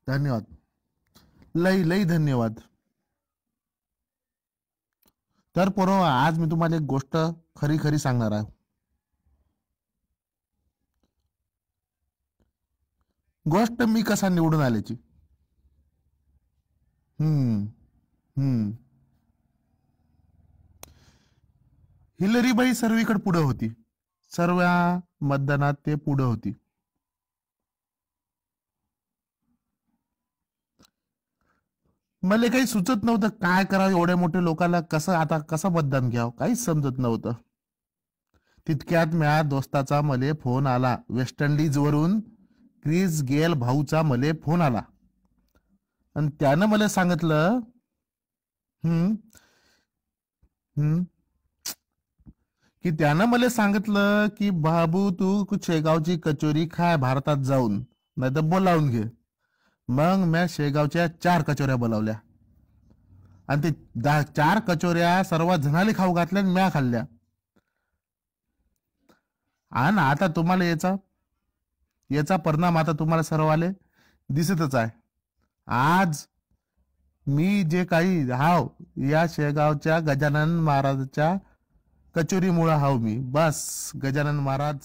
धन्यवाद. लई लई धन्यवाद. तर पोरो, आज मी तुम्हाला एक गोष्ट खरी खरी सांगणार आहे. गोष्ट मी कसा निवडून आल्याची. हम्म. हम्म. हिलरीबाई सर्वीकडे पुढे होती. सर्व मतदानात ते पुढे होती. मला काही सुचत नव्हतं काय करावं, एवढ्या मोठ्या लोकांना कसं मतदान घ्यावं, काहीच समजत नव्हतं. तितक्यात माझ्या दोस्ताचा मले फोन आला, वेस्ट इंडिज वरून क्रिस गेल भाऊचा मले फोन आला. आणि त्यानं मला सांगितलं. हम्म. हम्म. की त्यानं मला सांगितलं की बाबू तू शेगावची कचोरी खाय भारतात जाऊन, नाही तर बोलावून घे. मग मी शेगावच्या 4 कचोऱ्या बोलावल्या आणि ते 4 कचोऱ्या सर्व जणाले खाऊ घातल्या आणि म्या खाल्ल्या. आणि आता तुम्हाला याचा याचा परिणाम आता तुम्हाला सर्वाले दिसतच आहे. आज मी जे काही हाव, या शेगावच्या गजानन महाराजच्या कचोरीमुळे हाव मी. बस गजानन महाराज